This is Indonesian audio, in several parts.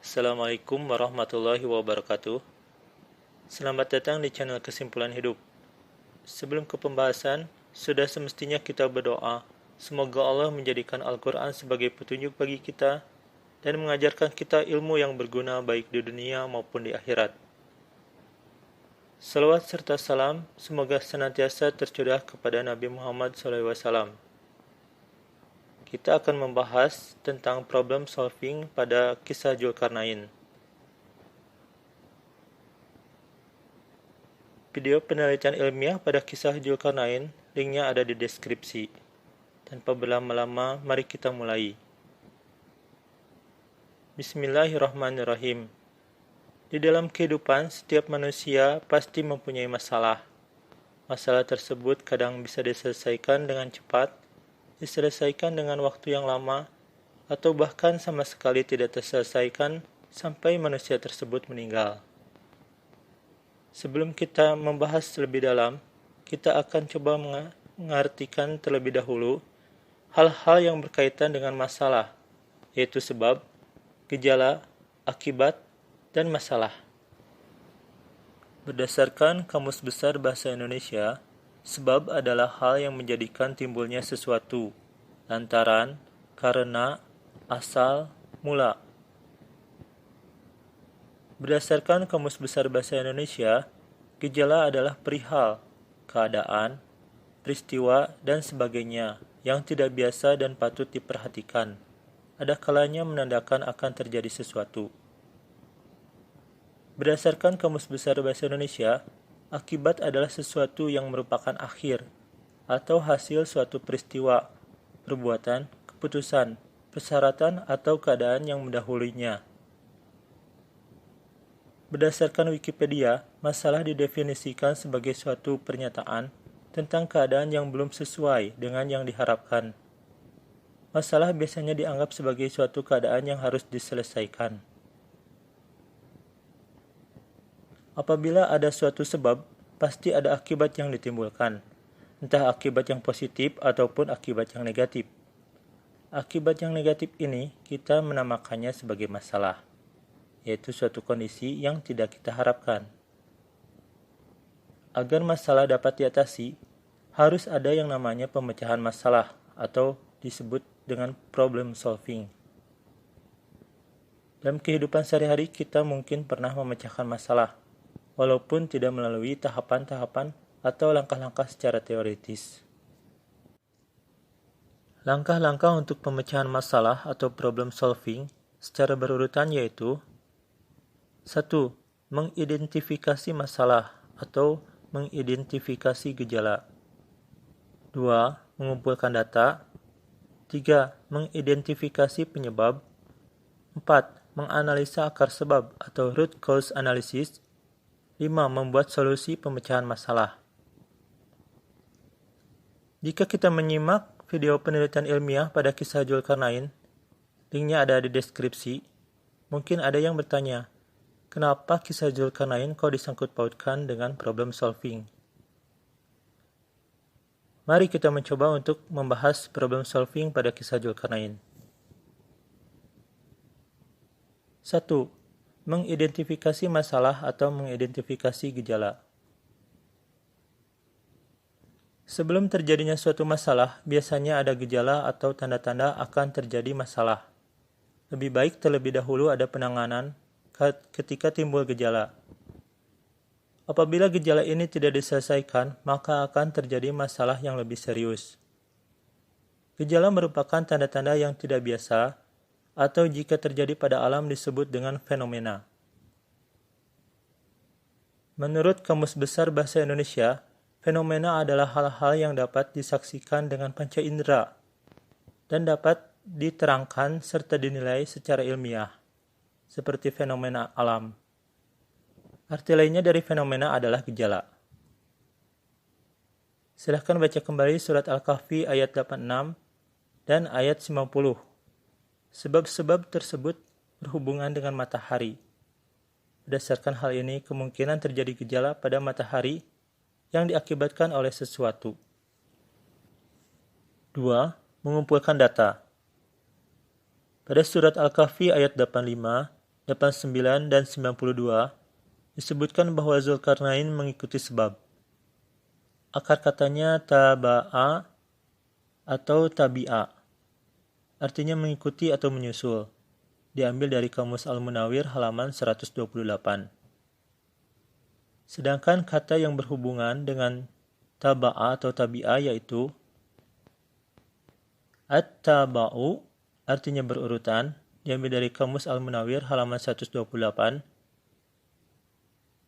Assalamualaikum warahmatullahi wabarakatuh. Selamat datang di channel Kesimpulan Hidup. Sebelum ke pembahasan, sudah semestinya kita berdoa. Semoga Allah menjadikan Al-Quran sebagai petunjuk bagi kita dan mengajarkan kita ilmu yang berguna baik di dunia maupun di akhirat. Salawat serta salam semoga senantiasa tercurah kepada Nabi Muhammad SAW. Kita akan membahas tentang problem solving pada kisah Dzulkarnain. Video penelitian ilmiah pada kisah Dzulkarnain, linknya ada di deskripsi. Tanpa berlama-lama, mari kita mulai. Bismillahirrahmanirrahim. Di dalam kehidupan, setiap manusia pasti mempunyai masalah. Masalah tersebut kadang bisa diselesaikan dengan cepat, diselesaikan dengan waktu yang lama, atau bahkan sama sekali tidak terselesaikan sampai manusia tersebut meninggal. Sebelum kita membahas lebih dalam, kita akan coba mengartikan terlebih dahulu hal-hal yang berkaitan dengan masalah, yaitu sebab, gejala, akibat, dan masalah. Berdasarkan Kamus Besar Bahasa Indonesia, sebab adalah hal yang menjadikan timbulnya sesuatu, lantaran, karena, asal, mula. Berdasarkan Kamus Besar Bahasa Indonesia, gejala adalah perihal, keadaan, peristiwa, dan sebagainya yang tidak biasa dan patut diperhatikan. Ada kalanya menandakan akan terjadi sesuatu. Berdasarkan Kamus Besar Bahasa Indonesia, akibat adalah sesuatu yang merupakan akhir atau hasil suatu peristiwa, perbuatan, keputusan, persyaratan, atau keadaan yang mendahulunya. Berdasarkan Wikipedia, masalah didefinisikan sebagai suatu pernyataan tentang keadaan yang belum sesuai dengan yang diharapkan. Masalah biasanya dianggap sebagai suatu keadaan yang harus diselesaikan. Apabila ada suatu sebab, pasti ada akibat yang ditimbulkan, entah akibat yang positif ataupun akibat yang negatif. Akibat yang negatif ini kita menamakannya sebagai masalah, yaitu suatu kondisi yang tidak kita harapkan. Agar masalah dapat diatasi, harus ada yang namanya pemecahan masalah atau disebut dengan problem solving. Dalam kehidupan sehari-hari kita mungkin pernah memecahkan masalah, walaupun tidak melalui tahapan-tahapan atau langkah-langkah secara teoritis. Langkah-langkah untuk pemecahan masalah atau problem solving secara berurutan yaitu 1. Mengidentifikasi masalah atau mengidentifikasi gejala. 2. Mengumpulkan data. 3. Mengidentifikasi penyebab. 4. Menganalisa akar sebab atau root cause analysis. 5. Membuat solusi pemecahan masalah. Jika kita menyimak video penelitian ilmiah pada kisah Dzulkarnain, linknya ada di deskripsi, mungkin ada yang bertanya, kenapa kisah Dzulkarnain kok disangkut pautkan dengan problem solving? Mari kita mencoba untuk membahas problem solving pada kisah Dzulkarnain. 1. Mengidentifikasi masalah atau mengidentifikasi gejala. Sebelum terjadinya suatu masalah, biasanya ada gejala atau tanda-tanda akan terjadi masalah. Lebih baik terlebih dahulu ada penanganan ketika timbul gejala. Apabila gejala ini tidak diselesaikan, maka akan terjadi masalah yang lebih serius. Gejala merupakan tanda-tanda yang tidak biasa, atau jika terjadi pada alam disebut dengan fenomena. Menurut Kamus Besar Bahasa Indonesia, fenomena adalah hal-hal yang dapat disaksikan dengan panca indera dan dapat diterangkan serta dinilai secara ilmiah, seperti fenomena alam. Arti lainnya dari fenomena adalah gejala. Silahkan baca kembali surat Al-Kahfi ayat 86 dan ayat 90. Sebab-sebab tersebut berhubungan dengan matahari. Berdasarkan hal ini, kemungkinan terjadi gejala pada matahari yang diakibatkan oleh sesuatu. 2. Mengumpulkan data. Pada surat Al-Kahfi ayat 85, 89 dan 92 disebutkan bahwa Zulkarnain mengikuti sebab. Akar katanya taba'a atau tabi'a, artinya mengikuti atau menyusul. Diambil dari Kamus Al-Munawwir halaman 128. Sedangkan kata yang berhubungan dengan taba'a atau tabi'a yaitu at-taba'u, artinya berurutan, diambil dari Kamus Al-Munawwir halaman 128.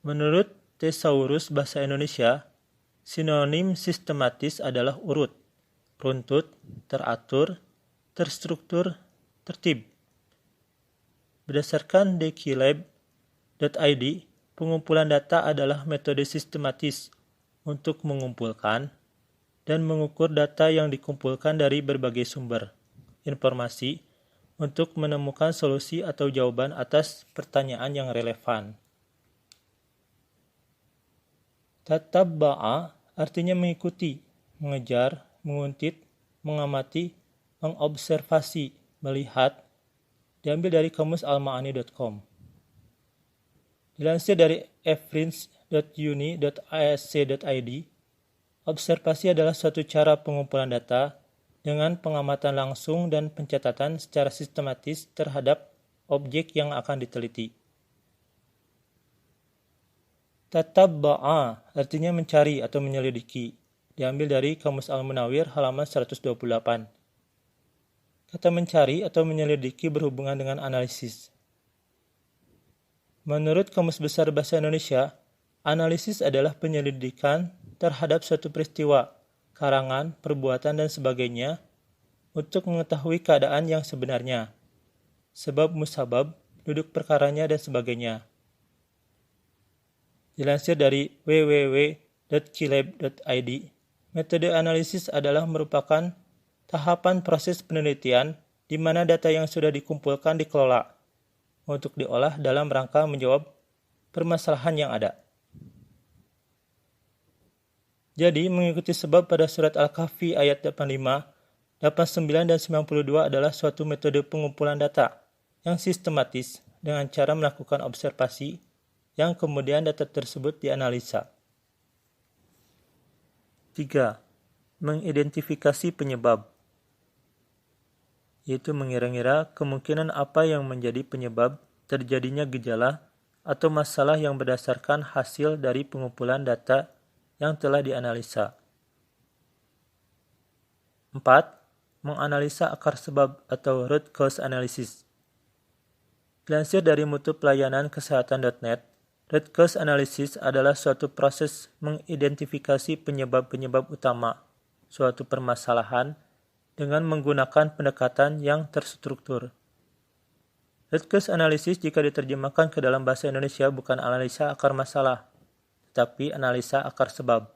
Menurut Thesaurus Bahasa Indonesia, sinonim sistematis adalah urut, runtut, teratur, terstruktur, tertib. Berdasarkan Dekilab.id, pengumpulan data adalah metode sistematis untuk mengumpulkan dan mengukur data yang dikumpulkan dari berbagai sumber informasi untuk menemukan solusi atau jawaban atas pertanyaan yang relevan. Tatabba'a artinya mengikuti, mengejar, menguntit, mengamati, mengobservasi, melihat, diambil dari kamus almaani.com. Dilansir dari efrints.uni.asc.id, observasi adalah suatu cara pengumpulan data dengan pengamatan langsung dan pencatatan secara sistematis terhadap objek yang akan diteliti. Tatabba'a artinya mencari atau menyelidiki, diambil dari Kamus Al-Munawwir halaman 128. Kata mencari atau menyelidiki berhubungan dengan analisis. Menurut Kamus Besar Bahasa Indonesia, analisis adalah penyelidikan terhadap suatu peristiwa, karangan, perbuatan, dan sebagainya untuk mengetahui keadaan yang sebenarnya, sebab musabab, duduk perkaranya, dan sebagainya. Dilansir dari www.kilab.id, metode analisis adalah merupakan tahapan proses penelitian di mana data yang sudah dikumpulkan dikelola untuk diolah dalam rangka menjawab permasalahan yang ada. Jadi, mengikuti sebab pada surat Al-Kahfi ayat 85, 89, dan 92 adalah suatu metode pengumpulan data yang sistematis dengan cara melakukan observasi yang kemudian data tersebut dianalisa. 3. Mengidentifikasi penyebab, yaitu mengira-ngira kemungkinan apa yang menjadi penyebab terjadinya gejala atau masalah yang berdasarkan hasil dari pengumpulan data yang telah dianalisa. 4. Menganalisa akar sebab atau root cause analysis. Dilansir dari mutu pelayanan kesehatan.net, root cause analysis adalah suatu proses mengidentifikasi penyebab-penyebab utama suatu permasalahan dengan menggunakan pendekatan yang terstruktur. Root cause analysis jika diterjemahkan ke dalam bahasa Indonesia bukan analisa akar masalah, tetapi analisa akar sebab.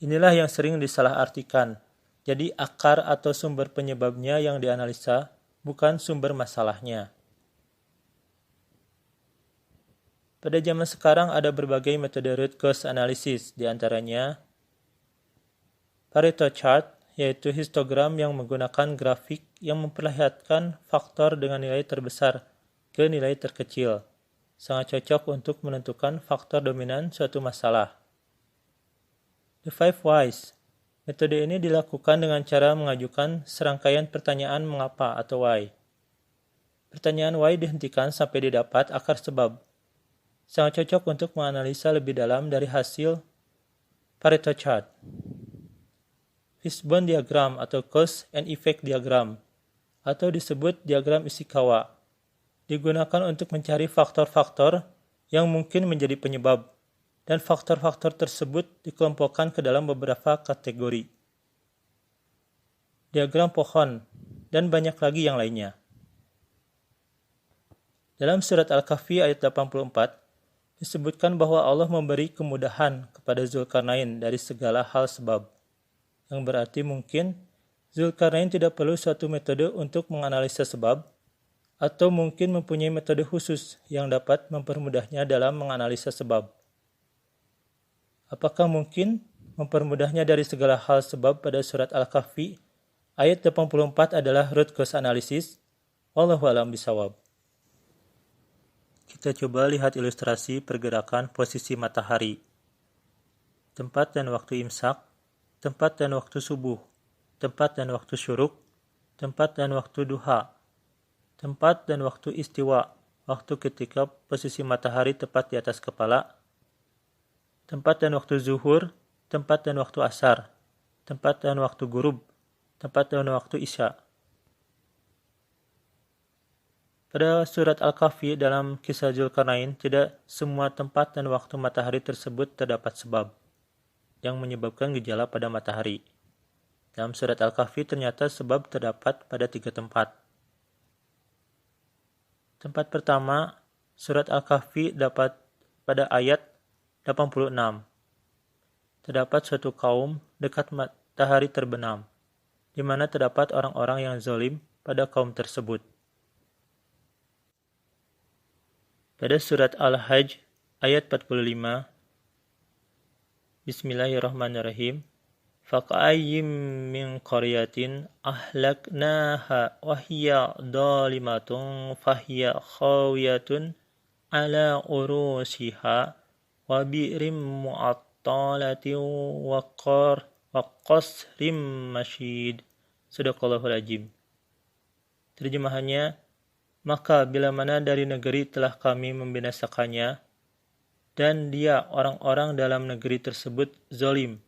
Inilah yang sering disalahartikan. Jadi akar atau sumber penyebabnya yang dianalisa, bukan sumber masalahnya. Pada zaman sekarang ada berbagai metode root cause analysis, di antaranya Pareto chart, yaitu histogram yang menggunakan grafik yang memperlihatkan faktor dengan nilai terbesar ke nilai terkecil. Sangat cocok untuk menentukan faktor dominan suatu masalah. The 5 Whys. Metode ini dilakukan dengan cara mengajukan serangkaian pertanyaan mengapa atau why. Pertanyaan why dihentikan sampai didapat akar sebab. Sangat cocok untuk menganalisa lebih dalam dari hasil Pareto chart. Fishbone diagram atau cause and effect diagram, atau disebut diagram Ishikawa, digunakan untuk mencari faktor-faktor yang mungkin menjadi penyebab, dan faktor-faktor tersebut dikelompokkan ke dalam beberapa kategori. Diagram pohon, dan banyak lagi yang lainnya. Dalam surat Al-Kahfi ayat 84, disebutkan bahwa Allah memberi kemudahan kepada Zulkarnain dari segala hal sebab, yang berarti mungkin Zulkarnain tidak perlu suatu metode untuk menganalisa sebab, atau mungkin mempunyai metode khusus yang dapat mempermudahnya dalam menganalisa sebab. Apakah mungkin mempermudahnya dari segala hal sebab pada surat Al-Kahfi ayat 84 adalah root cause analysis? Wallahu a'lam bishawab. Kita coba lihat ilustrasi pergerakan posisi matahari. Tempat dan waktu imsak, tempat dan waktu subuh, tempat dan waktu syuruk, tempat dan waktu duha, tempat dan waktu istiwa, waktu ketika posisi matahari tepat di atas kepala, tempat dan waktu zuhur, tempat dan waktu asar, tempat dan waktu gurub, tempat dan waktu isya. Pada surat Al-Kahfi dalam kisah Zulkarnain, tidak semua tempat dan waktu matahari tersebut terdapat sebab yang menyebabkan gejala pada matahari. Dalam surat Al-Kahfi ternyata sebab terdapat pada 3 tempat. Tempat pertama, surat Al-Kahfi dapat pada ayat 86. Terdapat suatu kaum dekat matahari terbenam, di mana terdapat orang-orang yang zalim pada kaum tersebut. Pada surat Al-Hajj ayat 45, Bismillahirrahmanirrahim. Faqayyim min qaryatin ahlaknaha wa hiya dhalimatun fahiya khawiyatun ala urusiha wa bi'rim mu'attalatin wa qasrim masyid. Sadaqallahul azim. Terjemahannya, maka bila mana dari negeri telah kami membinasakannya, dan dia orang-orang dalam negeri tersebut zalim,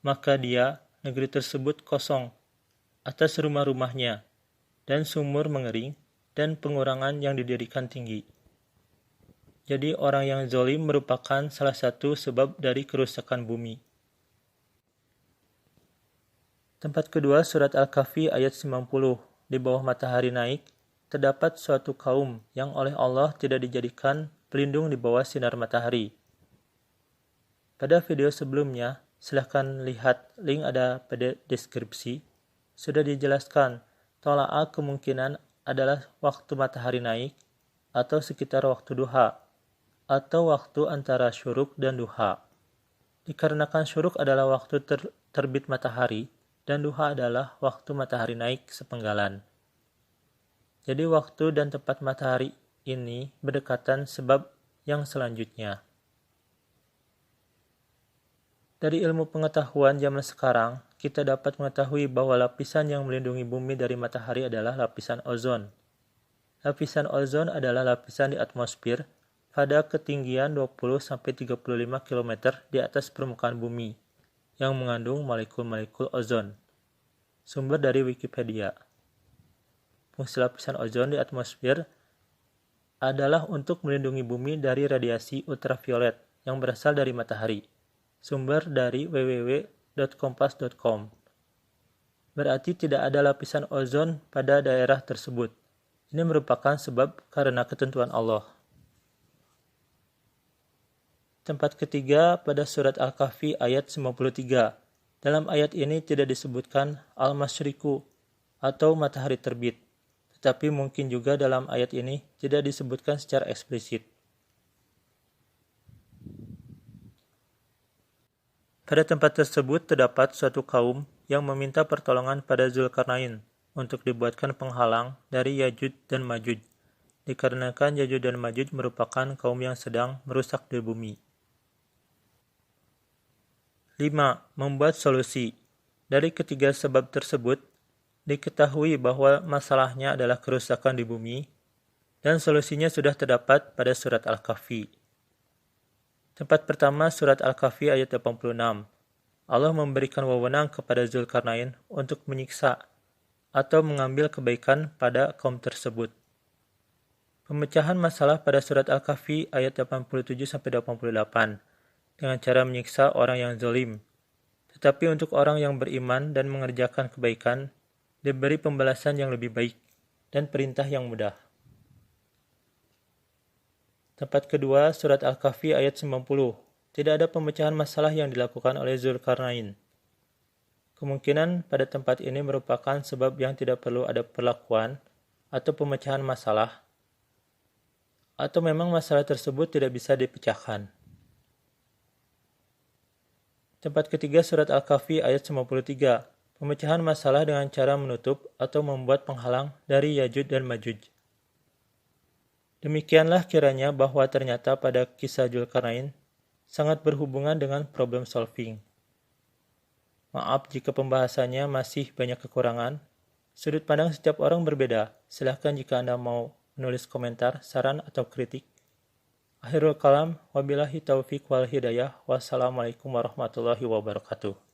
maka dia, negeri tersebut kosong atas rumah-rumahnya, dan sumur mengering, dan pengurangan yang didirikan tinggi. Jadi orang yang zalim merupakan salah satu sebab dari kerusakan bumi. Tempat kedua surat Al-Kahfi ayat 90, di bawah matahari naik, terdapat suatu kaum yang oleh Allah tidak dijadikan pelindung di bawah sinar matahari. Pada video sebelumnya, silahkan lihat link ada pada deskripsi. Sudah dijelaskan, tola'a kemungkinan adalah waktu matahari naik, atau sekitar waktu duha, atau waktu antara syuruk dan duha. Dikarenakan syuruk adalah waktu terbit matahari, dan duha adalah waktu matahari naik sepenggalan. Jadi waktu dan tempat matahari ini berdekatan sebab yang selanjutnya. Dari ilmu pengetahuan zaman sekarang, kita dapat mengetahui bahwa lapisan yang melindungi bumi dari matahari adalah lapisan ozon. Lapisan ozon adalah lapisan di atmosfer pada ketinggian 20-35 km di atas permukaan bumi yang mengandung molekul-molekul ozon. Sumber dari Wikipedia. Fungsi lapisan ozon di atmosfer adalah untuk melindungi bumi dari radiasi ultraviolet yang berasal dari matahari. Sumber dari www.kompas.com. Berarti tidak ada lapisan ozon pada daerah tersebut. Ini merupakan sebab karena ketentuan Allah. Tempat ketiga pada surat Al-Kahfi ayat 93. Dalam ayat ini tidak disebutkan al-masyriku atau matahari terbit. Tetapi mungkin juga dalam ayat ini tidak disebutkan secara eksplisit. Pada tempat tersebut terdapat suatu kaum yang meminta pertolongan pada Zulkarnain untuk dibuatkan penghalang dari Yajuj dan Majuj, dikarenakan Yajuj dan Majuj merupakan kaum yang sedang merusak di bumi. 5. Membuat solusi. Dari ketiga sebab tersebut, diketahui bahwa masalahnya adalah kerusakan di bumi, dan solusinya sudah terdapat pada surat Al-Kahfi. Tempat pertama surat Al-Kahfi ayat 86. Allah memberikan wewenang kepada Zulkarnain untuk menyiksa atau mengambil kebaikan pada kaum tersebut. Pemecahan masalah pada surat Al-Kahfi ayat 87-88 dengan cara menyiksa orang yang zalim. Tetapi untuk orang yang beriman dan mengerjakan kebaikan, diberi pembalasan yang lebih baik dan perintah yang mudah. Tempat kedua, surat Al-Kahfi ayat 90. Tidak ada pemecahan masalah yang dilakukan oleh Zulkarnain. Kemungkinan pada tempat ini merupakan sebab yang tidak perlu ada perlakuan atau pemecahan masalah, atau memang masalah tersebut tidak bisa dipecahkan. Tempat ketiga, surat Al-Kahfi ayat 93. Pemecahan masalah dengan cara menutup atau membuat penghalang dari Yajuj dan Majuj. Demikianlah kiranya bahwa ternyata pada kisah Zulkarnain sangat berhubungan dengan problem solving. Maaf jika pembahasannya masih banyak kekurangan. Sudut pandang setiap orang berbeda. Silahkan jika Anda mau menulis komentar, saran, atau kritik. Akhirul kalam, wabillahi taufiq wal hidayah. Wassalamualaikum warahmatullahi wabarakatuh.